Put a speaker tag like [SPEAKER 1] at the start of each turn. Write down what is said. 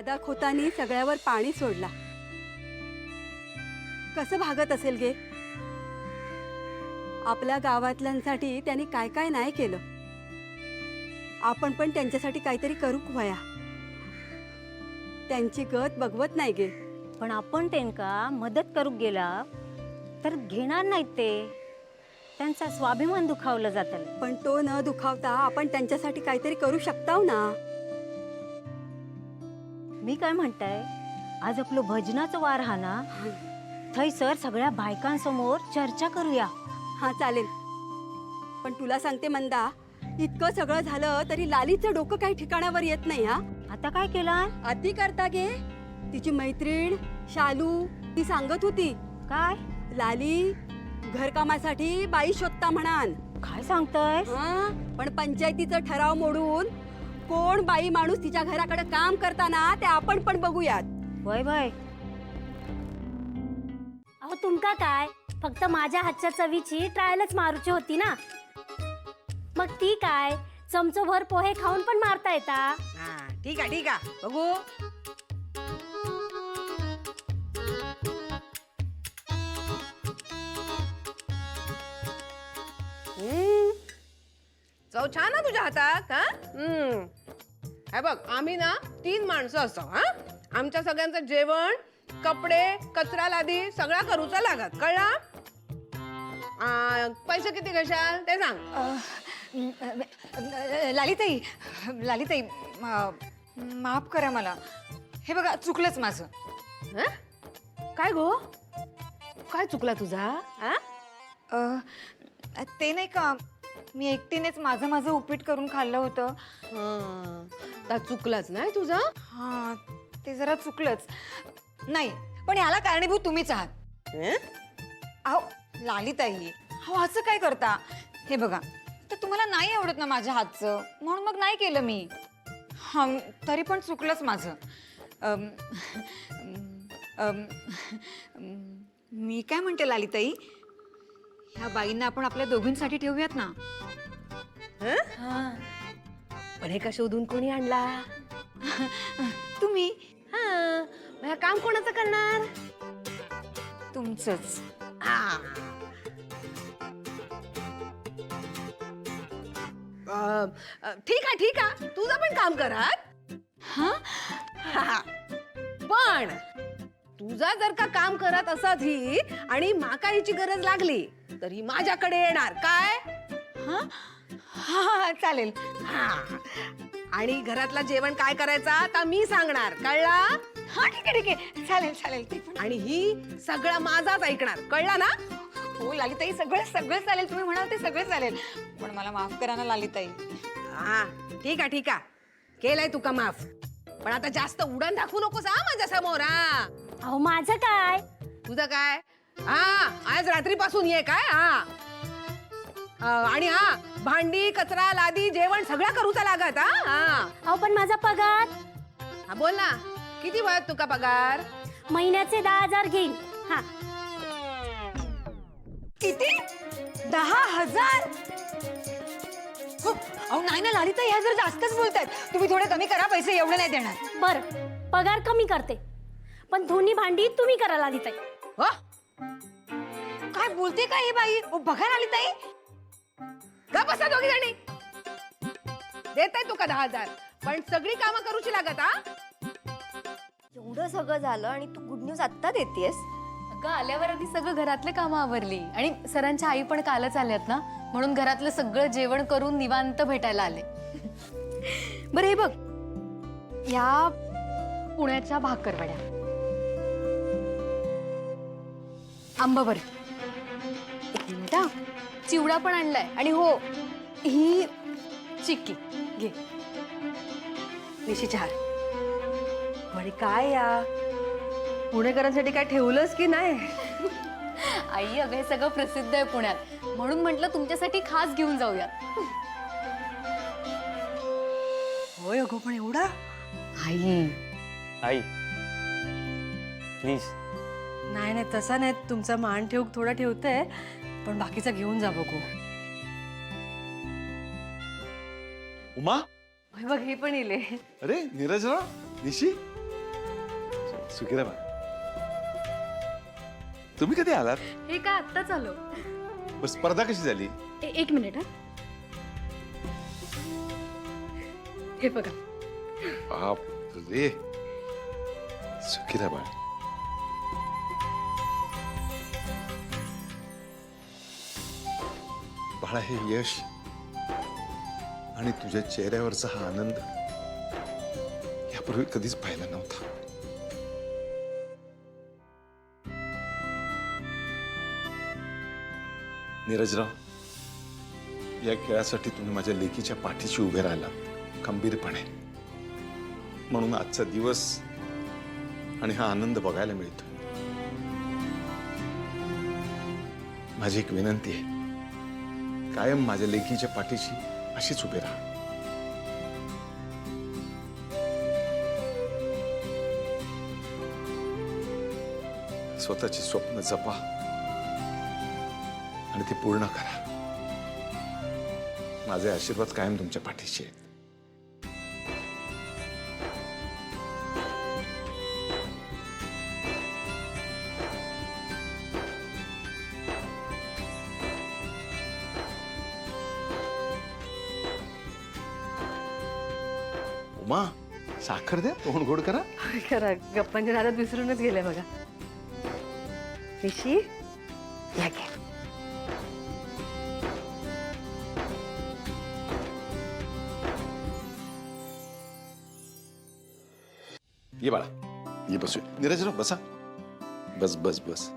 [SPEAKER 1] दादा खोतानी सगळ्यावर पाणी सोडला. कसं भागत असेल गे. आपल्या गावातल्यांसाठी त्यांनी काय काय नाही केलं. आपण पण त्यांच्यासाठी काहीतरी करू वया. त्यांची गत बघवत नाही गे.
[SPEAKER 2] पण आपण त्यांका मदत करूक गेला तर घेणार नाहीत ते. त्यांचा स्वाभिमान दुखावलं जातं.
[SPEAKER 1] पण तो न दुखावता आपण त्यांच्यासाठी काहीतरी करू शकताव ना.
[SPEAKER 2] मी काय म्हणताय, आज आपलं भजनाचं वार हा ना, थैसर सगळ्या बायकांसमोर चर्चा करूया.
[SPEAKER 1] हा चालेल. पण तुला सांगते मंदा, इतकं सगळं झालं तरी लालीचं डोकं काही ठिकाणावर येत नाही. हा
[SPEAKER 2] आता काय केलं?
[SPEAKER 1] अति करता गे. तिची मैत्रीण शालू ती सांगत होती
[SPEAKER 2] काय
[SPEAKER 1] लाली घरकामासाठी बाई शोधता म्हणान.
[SPEAKER 2] काय सांगताय?
[SPEAKER 1] पण पंचायतीचा ठराव मोडून कोण बाई माणूस तिच्या घराकडे काम करताना ते आपण पण बघूयात.
[SPEAKER 2] वय वय.
[SPEAKER 3] अहो तुमका काय, फक्त माझ्या हातच्या चवीची ट्रायलच मारूची होती ना. मग ती काय, चमचोभर पोहे खाऊन पण मारता येता.
[SPEAKER 4] ठीक आहे बघू. चव छान ना तुझ्या हातात. हे बघ, आम्ही ना 3 माणसं असतो. आमच्या सगळ्यांचं जेवण, कपडे, कचरा लादी सगळा करूचा लागत. कळला? पैसे किती घशाल ते सांग.
[SPEAKER 5] लालिताई, लालिताई, माफ करा मला. हे बघा, चुकलंच माझं.
[SPEAKER 4] काय गो, काय चुकला तुझा?
[SPEAKER 5] ते नाही का, मी एकटीनेच माझं उपीट करून खाल्लं होतं.
[SPEAKER 4] त्या चुकलाच नाही तुझा.
[SPEAKER 5] हा, ते जरा चुकलंच. नाही, पण याला कारणीभूत तुम्हीच आहात. अहो लालिताई, हो असं काय करता? हे बघा, तर तुम्हाला नाही आवडत ना माझ्या हातचं, म्हणून मग नाही केलं मी. हा, तरी पण चुकलंच माझं. मी काय म्हणते लालिताई, ह्या बाईंना आपण आपल्या दोघींसाठी ठेवूयात ना.
[SPEAKER 4] पण हे का शोधून कोणी आणला?
[SPEAKER 5] तुम्ही.
[SPEAKER 4] मग काम कोणाचं करणार?
[SPEAKER 5] तुमचंच.
[SPEAKER 4] ठीक आहे तुझं पण काम करात. पण तुझा जर का काम करत असत ही आणि माका हिची गरज लागली तरी माझ्याकडे येणार. काय?
[SPEAKER 5] हा, चालेल.
[SPEAKER 4] आणि घरातला जेवण काय करायचा आता मी सांगणार. कळला?
[SPEAKER 5] हा, ठीक आहे, चालेल. ते पण.
[SPEAKER 4] आणि ही सगळं माझाच ऐकणार. कळला ना?
[SPEAKER 5] हो लालिताई, सगळं चालेल. तुम्ही म्हणाल ते सगळं चालेल. पण मला माफ करा ना लालिताई.
[SPEAKER 4] ठीक आहे केलंय तुका माफ. पण आता जास्त उडण दाखवू नकोस माझ्या समोर.
[SPEAKER 3] अहो माझं काय.
[SPEAKER 4] तुझं काय? आज रात्रीपासून ये. काय? आणि भांडी, कचरा, लादी, जेवण सगळं करूचा लागत.
[SPEAKER 3] अहो पण माझा पगार.
[SPEAKER 4] बोल ना, किती वयात तुका पगार?
[SPEAKER 3] महिन्याचे 10,000 घेईन. हा.
[SPEAKER 5] किती? 10,000? हो, अहो नाही ना लालिताई, ह्या जर जास्तच बोलतायत. तुम्ही थोडे कमी करा पैसे, एवढे नाही देणार.
[SPEAKER 3] बर, पगार कमी करते, पण धुनी भांडी तुम्ही करा लालिताई.
[SPEAKER 4] हो?
[SPEAKER 5] काय बोलते काय ही बाई? बघा लालिताई.
[SPEAKER 4] का बसा दोघी जणी? देत आहे तुका 10,000, पण सगळी कामं करूची लागत.
[SPEAKER 6] एवढं सगळं झालं आणि तू गुड न्यूज आत्ता देतेस?
[SPEAKER 7] अगं आल्यावर आधी सगळं घरातले कामं आवरली आणि सरांच्या आई पण कालच आल्यात ना, म्हणून घरातलं सगळं जेवण करून निवांत भेटायला आले. बरं हे बघ, या पुण्याच्या भाकरवड्या, आंबावर, एक मिनिट, चिवडा पण आणलाय. आणि हो, ही चिक्की घे.
[SPEAKER 4] निशी चहा. आणि काय या पुणेकरांसाठी काय ठेवलंस की नाही?
[SPEAKER 7] आई अगं हे सगळं प्रसिद्ध आहे पुण्यात, म्हणून म्हटलं तुमच्यासाठी खास घेऊन जाऊया.
[SPEAKER 4] होय अगो, पण एवढा?
[SPEAKER 8] आई प्लीज.
[SPEAKER 4] नाही तसा नाही, तुमचा मान ठेवू थोडा ठेवते, पण बाकीचा घेऊन जा बघू.
[SPEAKER 8] उमा,
[SPEAKER 4] बघ हे पण इले.
[SPEAKER 8] अरे नीरजराव, निशी,
[SPEAKER 9] सुखीरा बा, तुम्ही कधी आलात?
[SPEAKER 7] हे काय आत्ताच आलो.
[SPEAKER 9] बस स्पर्धा कशी झाली?
[SPEAKER 7] एक मिनिट हा. हे बघा.
[SPEAKER 9] बापरे, सुखीरा बा. बाळा, हे यश आणि तुझ्या चेहऱ्यावरचा हा आनंद यापूर्वी कधीच पाहिला नव्हता. नीरजराव, या खेळासाठी तुम्ही माझ्या लेकीच्या पाठीशी उभे राहिला खंबीरपणे, म्हणून आजचा दिवस आणि हा आनंद बघायला मिळतो. माझी एक विनंती आहे, कायम माझ्या लेकीच्या पाठीशी अशीच उभे राहा. स्वतःची स्वप्न जपा आणि ते पूर्ण करा. माझे आशीर्वाद कायम तुमच्या पाठीशी आहेत. उमा, साखर द्या, तोंड गोड करा.
[SPEAKER 4] खरा गप्पांच्या नादात विसरूनच गेले बघा. ऋषी, या घे.
[SPEAKER 9] ये बाळा, ये बसू. नीरजराव, बसा. बस बस बस.